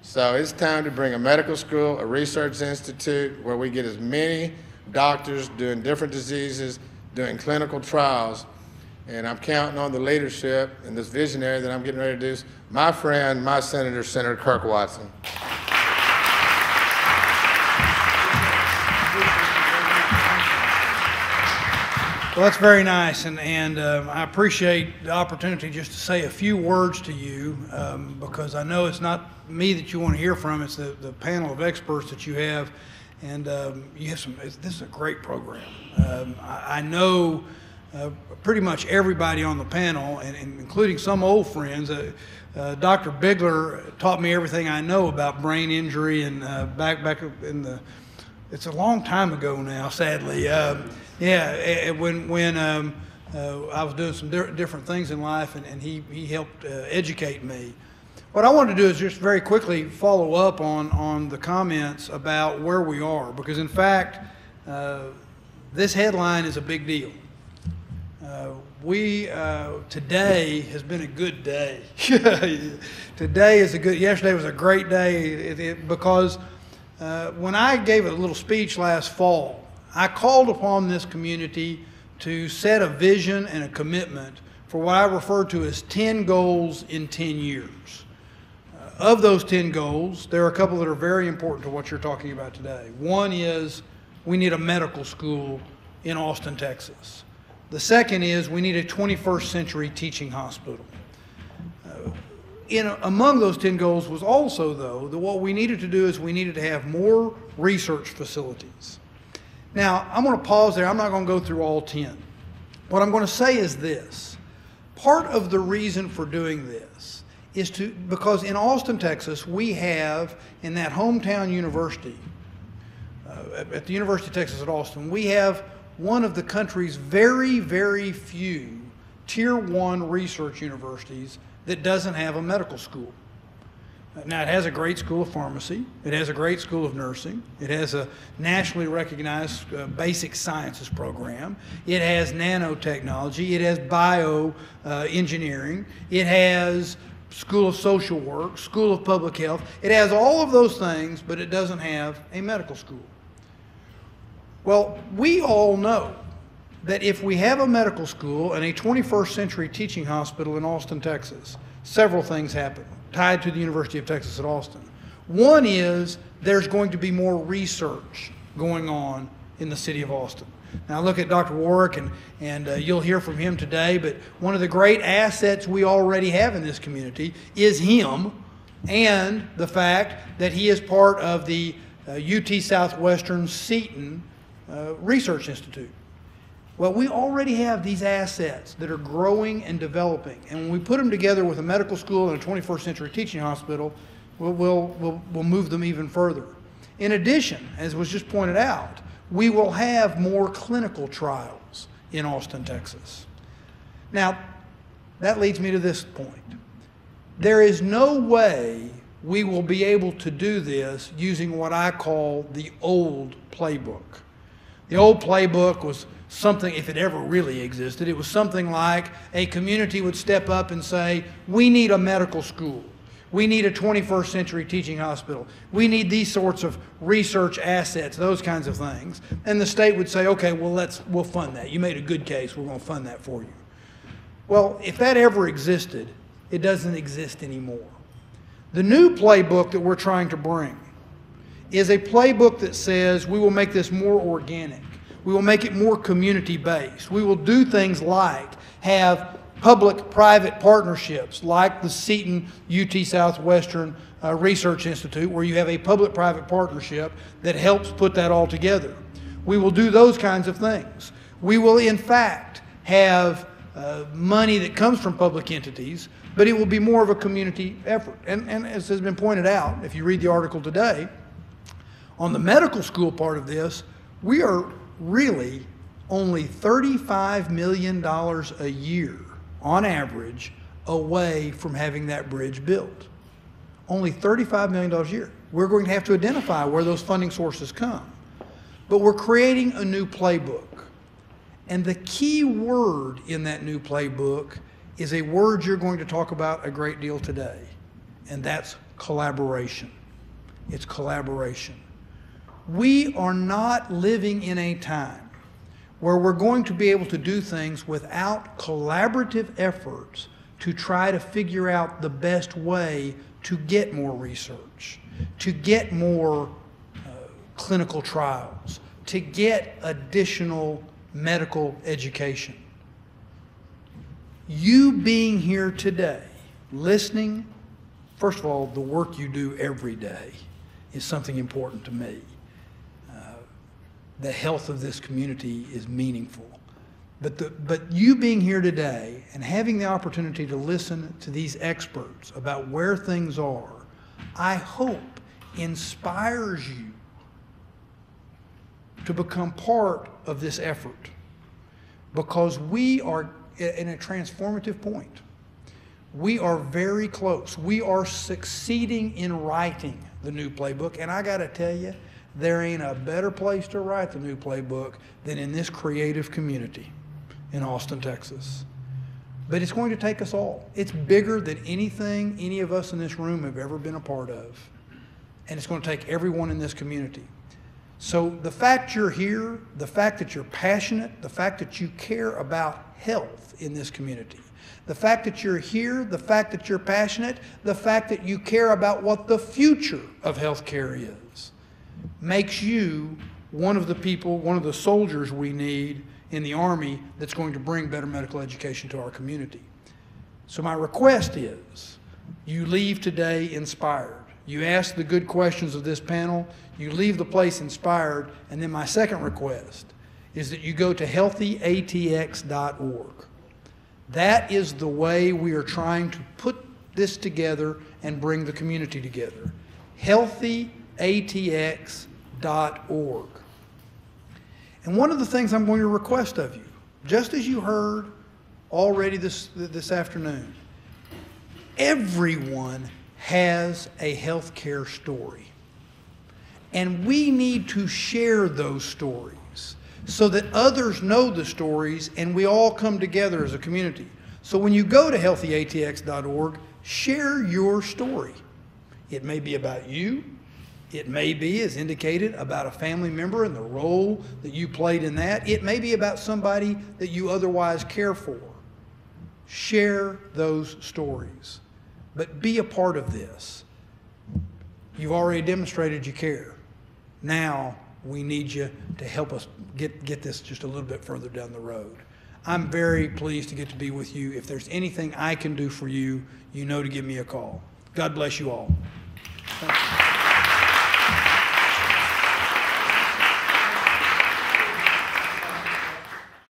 So it's time to bring a medical school, a research institute, where we get as many doctors doing different diseases, doing clinical trials. And I'm counting on the leadership and this visionary that I'm getting ready to introduce, my friend, my senator, Senator Kirk Watson. Well, that's very nice, and I appreciate the opportunity just to say a few words to you, because I know it's not me that you want to hear from, it's the panel of experts that you have, and you have this is a great program. I know pretty much everybody on the panel, and including some old friends. Dr. Bigler taught me everything I know about brain injury, and back in the, it's a long time ago now, sadly. When I was doing some different things in life, and he helped educate me. What I wanted to do is just very quickly follow up on the comments about where we are, because in fact, this headline is a big deal. Today has been a good day. Today is yesterday was a great day because when I gave a little speech last fall, I called upon this community to set a vision and a commitment for what I refer to as 10 goals in 10 years. Of those 10 goals, there are a couple that are very important to what you're talking about today. One is we need a medical school in Austin, Texas. The second is we need a 21st century teaching hospital. Among those 10 goals was also, though, that what we needed to do is we needed to have more research facilities. Now, I'm going to pause there. I'm not going to go through all 10. What I'm going to say is this. Part of the reason for doing this is because in Austin, Texas, we have, in that hometown university, at the University of Texas at Austin, we have one of the country's very, very few Tier 1 research universities that doesn't have a medical school. Now, it has a great school of pharmacy. It has a great school of nursing. It has a nationally recognized basic sciences program. It has nanotechnology. It has bioengineering. It has school of social work, school of public health. It has all of those things, but it doesn't have a medical school. Well, we all know that if we have a medical school and a 21st century teaching hospital in Austin, Texas, several things happen tied to the University of Texas at Austin. One is there's going to be more research going on in the city of Austin. Now look at Dr. Warwick, and you'll hear from him today, but one of the great assets we already have in this community is him and the fact that he is part of the UT Southwestern Seton Research Institute. Well, we already have these assets that are growing and developing, and when we put them together with a medical school and a 21st century teaching hospital, we'll move them even further. In addition, as was just pointed out, we will have more clinical trials in Austin, Texas. Now, that leads me to this point. There is no way we will be able to do this using what I call the old playbook. The old playbook was something, if it ever really existed, it was something like a community would step up and say, we need a medical school. We need a 21st century teaching hospital. We need these sorts of research assets, those kinds of things. And the state would say, okay, well, we'll fund that. You made a good case. We're going to fund that for you. Well, if that ever existed, it doesn't exist anymore. The new playbook that we're trying to bring is a playbook that says we will make this more organic. We will make it more community-based. We will do things like have public-private partnerships like the Seton UT Southwestern Research Institute, where you have a public-private partnership that helps put that all together. We will do those kinds of things. We will, in fact, have money that comes from public entities, but it will be more of a community effort. And as has been pointed out, if you read the article today, on the medical school part of this, we are really only $35 million a year on average away from having that bridge built. Only $35 million a year. We're going to have to identify where those funding sources come. But we're creating a new playbook. And the key word in that new playbook is a word you're going to talk about a great deal today, and that's collaboration. It's collaboration. We are not living in a time where we're going to be able to do things without collaborative efforts to try to figure out the best way to get more research, to get more clinical trials, to get additional medical education. You being here today, listening, first of all, the work you do every day is something important to me. The health of this community is meaningful. But you being here today and having the opportunity to listen to these experts about where things are, I hope inspires you to become part of this effort, because we are in a transformative point. We are very close. We are succeeding in writing the new playbook, and I got to tell you, there ain't a better place to write the new playbook than in this creative community in Austin, Texas. But it's going to take us all. It's bigger than anything any of us in this room have ever been a part of. And it's going to take everyone in this community. So the fact you're here, the fact that you're passionate, the fact that you care about health in this community, the fact that you're here, the fact that you're passionate, the fact that you care about what the future of healthcare is, makes you one of the people, one of the soldiers we need in the Army that's going to bring better medical education to our community. So my request is you leave today inspired. You ask the good questions of this panel, you leave the place inspired, and then my second request is that you go to healthyatx.org. That is the way we are trying to put this together and bring the community together. healthyatx.org. And one of the things I'm going to request of you, just as you heard already this afternoon, everyone has a healthcare story. And we need to share those stories so that others know the stories and we all come together as a community. So when you go to healthyatx.org, share your story. It may be about you. It may be, as indicated, about a family member and the role that you played in that. It may be about somebody that you otherwise care for. Share those stories. But be a part of this. You've already demonstrated you care. Now we need you to help us get this just a little bit further down the road. I'm very pleased to get to be with you. If there's anything I can do for you, you know to give me a call. God bless you all.